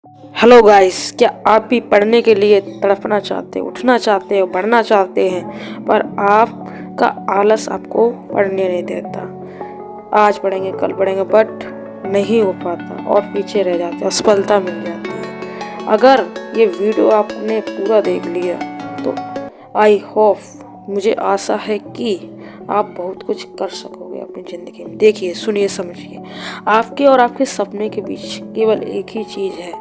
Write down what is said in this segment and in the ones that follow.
Hello guys, क्या आप भी पढ़ने के लिए तड़पना चाहते हो, उठना चाहते हो, बढ़ना चाहते हैं, पर आपका आलस आपको पढ़ने नहीं देता। आज पढ़ेंगे, कल पढ़ेंगे, बट नहीं हो पाता और पीछे रह जाते हो, असफलता मिल जाती है। अगर ये वीडियो आपने पूरा देख लिया तो आई होप, मुझे आशा है कि आप बहुत कुछ कर सकोगे अपनी ज़िंदगी में। देखिए, सुनिए, समझिए, आपके और आपके सपने के बीच केवल एक ही चीज़ है,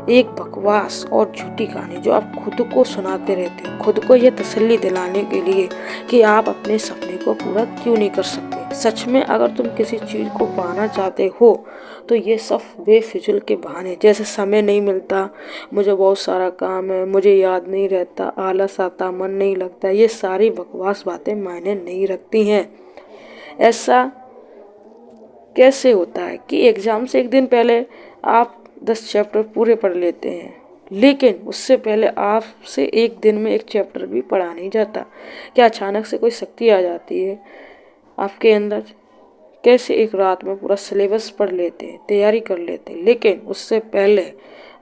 एक बकवास और झूठी कहानी जो आप खुद को सुनाते रहते हो, खुद को यह तसल्ली दिलाने के लिए कि आप अपने सपने को पूरा क्यों नहीं कर सकते। सच में अगर तुम किसी चीज़ को पाना चाहते हो तो ये सब बेफिजूल के बहाने, जैसे समय नहीं मिलता, मुझे बहुत सारा काम है, मुझे याद नहीं रहता, आलस आता, मन नहीं लगता, ये सारी बकवास बातें मायने नहीं रखती हैं। ऐसा कैसे होता है कि एग्ज़ाम से एक दिन पहले आप 10 चैप्टर पूरे पढ़ लेते हैं, लेकिन उससे पहले आपसे एक दिन में एक चैप्टर भी पढ़ा नहीं जाता। क्या अचानक से कोई शक्ति आ जाती है आपके अंदर? कैसे एक रात में पूरा सिलेबस पढ़ लेते हैं, तैयारी कर लेते हैं, लेकिन उससे पहले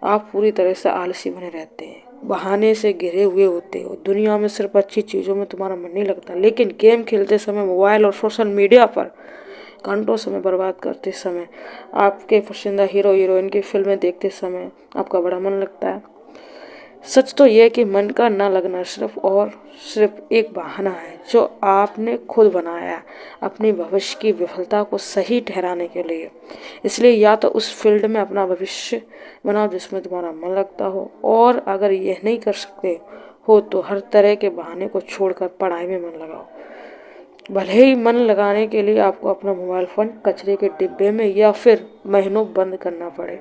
आप पूरी तरह से आलसी बने रहते हैं, बहाने से घिरे हुए होते हो। दुनिया में सिर्फ अच्छी चीज़ों में तुम्हारा मन नहीं लगता, लेकिन गेम खेलते समय, मोबाइल और सोशल मीडिया पर घंटों समय बर्बाद करते समय, आपके पसंदीदा हीरो हीरोइन की फिल्में देखते समय आपका बड़ा मन लगता है। सच तो यह है कि मन का ना लगना सिर्फ और सिर्फ एक बहाना है जो आपने खुद बनाया है अपने भविष्य की विफलता को सही ठहराने के लिए। इसलिए या तो उस फील्ड में अपना भविष्य बनाओ जिसमें तुम्हारा मन लगता हो, और अगर यह नहीं कर सकते हो तो हर तरह के बहाने को छोड़कर पढ़ाई में मन लगाओ। भले ही मन लगाने के लिए आपको अपना मोबाइल फ़ोन कचरे के डिब्बे में या फिर महीनों बंद करना पड़े,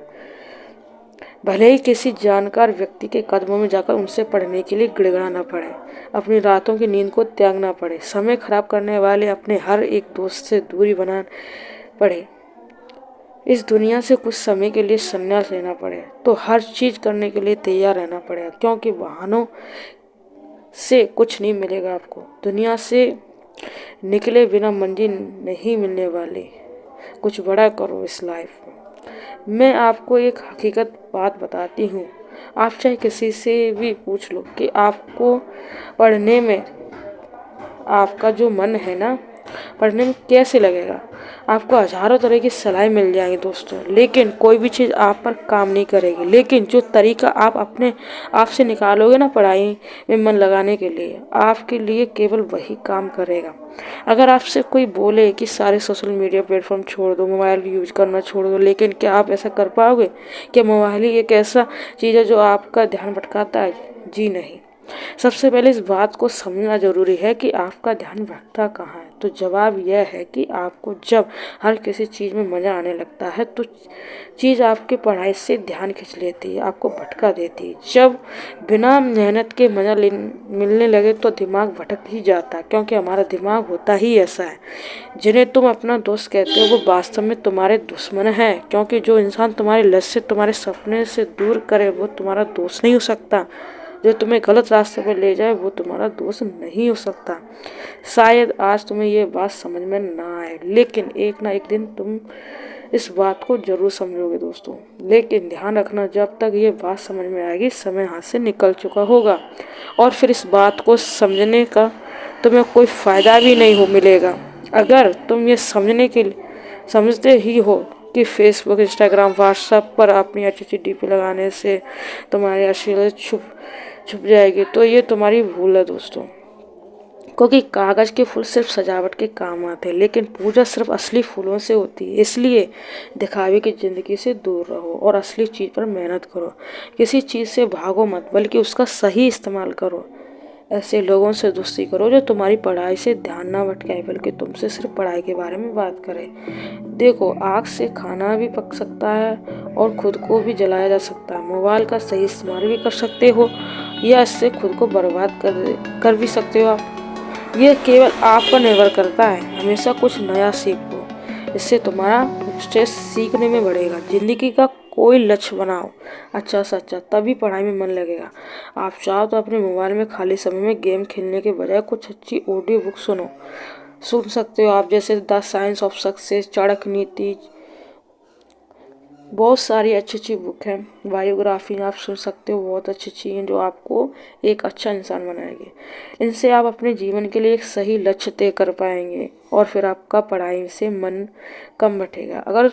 भले ही किसी जानकार व्यक्ति के कदमों में जाकर उनसे पढ़ने के लिए गिड़गिड़ाना पड़े, अपनी रातों की नींद को त्यागना पड़े, समय खराब करने वाले अपने हर एक दोस्त से दूरी बनाना पड़े, इस दुनिया से कुछ समय के लिए संन्यास लेना पड़े, तो हर चीज़ करने के लिए तैयार रहना पड़ेगा, क्योंकि बहानों से कुछ नहीं मिलेगा आपको। दुनिया से निकले बिना मंजिल नहीं मिलने वाली। कुछ बड़ा करो इस लाइफ में। मैं आपको एक हकीकत बात बताती हूँ, आप चाहे किसी से भी पूछ लो कि आपको पढ़ने में, आपका जो मन है ना, पढ़ने में कैसे लगेगा। आपको हज़ारों तरह की सलाह मिल जाएंगी दोस्तों, लेकिन कोई भी चीज़ आप पर काम नहीं करेगी। लेकिन जो तरीका आप अपने आप से निकालोगे ना पढ़ाई में मन लगाने के लिए, आपके लिए केवल वही काम करेगा। अगर आपसे कोई बोले कि सारे सोशल मीडिया प्लेटफॉर्म छोड़ दो, मोबाइल यूज करना छोड़ दो, लेकिन क्या आप ऐसा कर पाओगे? क्या मोबाइल ही एक ऐसा चीज़ है जो आपका ध्यान भटकाता है? जी नहीं। सबसे पहले इस बात को समझना ज़रूरी है कि आपका ध्यान भटकता कहाँ है। तो जवाब यह है कि आपको जब हर किसी चीज़ में मज़ा आने लगता है तो चीज़ आपके पढ़ाई से ध्यान खींच लेती है, आपको भटका देती है। जब बिना मेहनत के मज़ा मिलने लगे तो दिमाग भटक ही जाता है, क्योंकि हमारा दिमाग होता ही ऐसा है। जिन्हें तुम अपना दोस्त कहते हो वो वास्तव में तुम्हारे दुश्मन हैं, क्योंकि जो इंसान तुम्हारे लक्ष्य, तुम्हारे सपने से दूर करे वो तुम्हारा दोस्त नहीं हो सकता। जो तुम्हें गलत रास्ते पर ले जाए वो तुम्हारा दोस्त नहीं हो सकता। शायद आज तुम्हें ये बात समझ में ना आए, लेकिन एक ना एक दिन तुम इस बात को जरूर समझोगे दोस्तों। लेकिन ध्यान रखना, जब तक ये बात समझ में आएगी समय हाथ से निकल चुका होगा, और फिर इस बात को समझने का तुम्हें कोई फ़ायदा भी नहीं हो मिलेगा। अगर तुम ये समझते ही हो कि फेसबुक, इंस्टाग्राम, व्हाट्सएप पर अपनी अच्छी अच्छी डीपी लगाने से तुम्हारी अश्लीलता छुप जाएगी, तो ये तुम्हारी भूल है दोस्तों। क्योंकि कागज़ के फूल सिर्फ सजावट के काम आते हैं, लेकिन पूजा सिर्फ असली फूलों से होती है। इसलिए दिखावे की ज़िंदगी से दूर रहो और असली चीज़ पर मेहनत करो। किसी चीज़ से भागो मत, बल्कि उसका सही इस्तेमाल करो। ऐसे लोगों से दोस्ती करो जो तुम्हारी पढ़ाई से ध्यान ना भटकाए, बल्कि तुमसे सिर्फ पढ़ाई के बारे में बात करें। देखो, आग से खाना भी पक सकता है और खुद को भी जलाया जा सकता है। मोबाइल का सही इस्तेमाल भी कर सकते हो या इससे खुद को बर्बाद कर भी सकते हो आप। ये केवल आप पर निर्भर करता है। हमेशा कुछ नया सीखो, इससे तुम्हारा स्ट्रेस सीखने में बढ़ेगा। ज़िंदगी का कोई लक्ष्य बनाओ अच्छा सा अच्छा, तभी पढ़ाई में मन लगेगा। आप चाहो तो अपने मोबाइल में खाली समय में गेम खेलने के बजाय कुछ अच्छी ऑडियो बुक सुन सकते हो आप, जैसे the science of success, Chanakya नीति, बहुत सारी अच्छी अच्छी बुक हैं, बायोग्राफी आप सुन सकते हो, बहुत अच्छी अच्छी हैं जो आपको एक अच्छा इंसान बनाएगी। इनसे आप अपने जीवन के लिए एक सही लक्ष्य तय कर पाएंगे और फिर आपका पढ़ाई से मन कम बटेगा। अगर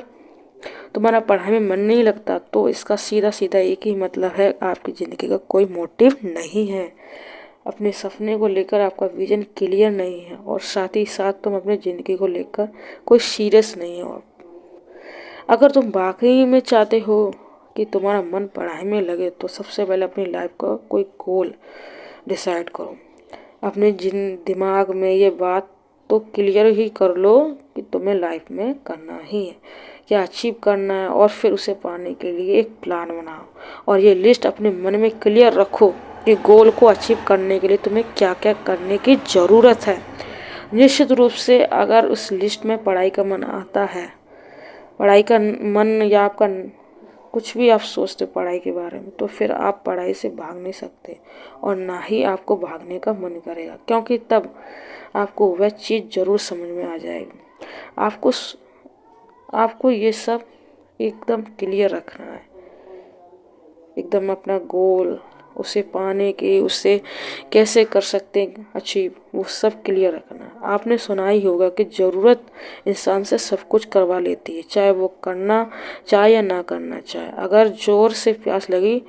तुम्हारा पढ़ाई में मन नहीं लगता तो इसका सीधा सीधा एक ही मतलब है, आपकी ज़िंदगी का कोई मोटिव नहीं है, अपने सपने को लेकर आपका विजन क्लियर नहीं है और साथ ही साथ तुम अपनी ज़िंदगी को लेकर कोई सीरियस नहीं हो। अगर तुम वाकई में चाहते हो कि तुम्हारा मन पढ़ाई में लगे तो सबसे पहले अपनी लाइफ का कोई गोल डिसाइड करो। अपने दिमाग में ये बात तो क्लियर ही कर लो कि तुम्हें लाइफ में करना ही है, क्या अचीव करना है, और फिर उसे पाने के लिए एक प्लान बनाओ और ये लिस्ट अपने मन में क्लियर रखो कि गोल को अचीव करने के लिए तुम्हें क्या क्या करने की ज़रूरत है। निश्चित रूप से अगर उस लिस्ट में पढ़ाई का मन आता है, पढ़ाई का मन या आपका कुछ भी आप सोचते पढ़ाई के बारे में, तो फिर आप पढ़ाई से भाग नहीं सकते और ना ही आपको भागने का मन करेगा, क्योंकि तब आपको वह चीज़ ज़रूर समझ में आ जाएगी। आपको ये सब एकदम क्लियर रखना है, एकदम अपना गोल, उसे पाने के, उसे कैसे कर सकते हैं अचीव, वो सब क्लियर रखना है। आपने सुना ही होगा कि ज़रूरत इंसान से सब कुछ करवा लेती है, चाहे वो करना चाहे या ना करना चाहे। अगर ज़ोर से प्यास लगी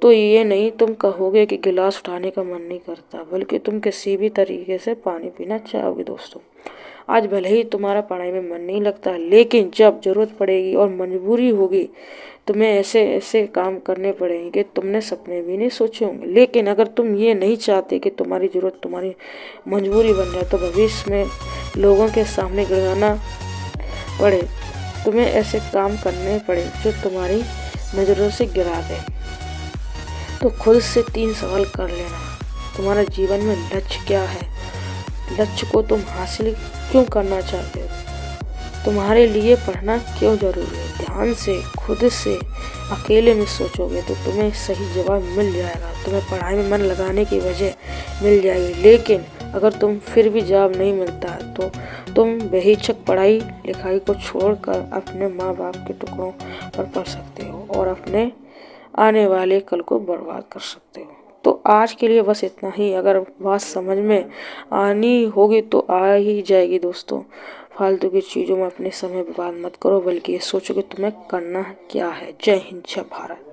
तो ये नहीं तुम कहोगे कि गिलास उठाने का मन नहीं करता, बल्कि तुम किसी भी तरीके से पानी पीना चाहोगे। दोस्तों, आज भले ही तुम्हारा पढ़ाई में मन नहीं लगता, लेकिन जब ज़रूरत पड़ेगी और मजबूरी होगी, तुम्हें ऐसे ऐसे काम करने पड़ेंगे कि तुमने सपने भी नहीं सोचे होंगे। लेकिन अगर तुम ये नहीं चाहते कि तुम्हारी ज़रूरत तुम्हारी मजबूरी बन जाए, तो भविष्य में लोगों के सामने गिड़ाना पड़े, तुम्हें ऐसे काम करने पड़े जो तुम्हारी नज़रों से गिरा दें, तो खुद से 3 सवाल कर लेना। तुम्हारा जीवन में लक्ष्य क्या है? लक्ष्य को तुम हासिल क्यों करना चाहते हो? तुम्हारे लिए पढ़ना क्यों ज़रूरी है? ध्यान से, खुद से, अकेले में सोचोगे तो तुम्हें सही जवाब मिल जाएगा, तुम्हें पढ़ाई में मन लगाने की वजह मिल जाएगी। लेकिन अगर तुम फिर भी जवाब नहीं मिलता है तो तुम बेहिचक पढ़ाई लिखाई को छोड़कर अपने माँ बाप के टुकड़ों पर पढ़ सकते हो और अपने आने वाले कल को बर्बाद कर सकते हो। तो आज के लिए बस इतना ही। अगर बात समझ में आनी होगी तो आ ही जाएगी। दोस्तों, फालतू की चीज़ों में अपने समय बर्बाद मत करो, बल्कि ये सोचो कि तुम्हें करना क्या है। जय हिंद, जय भारत।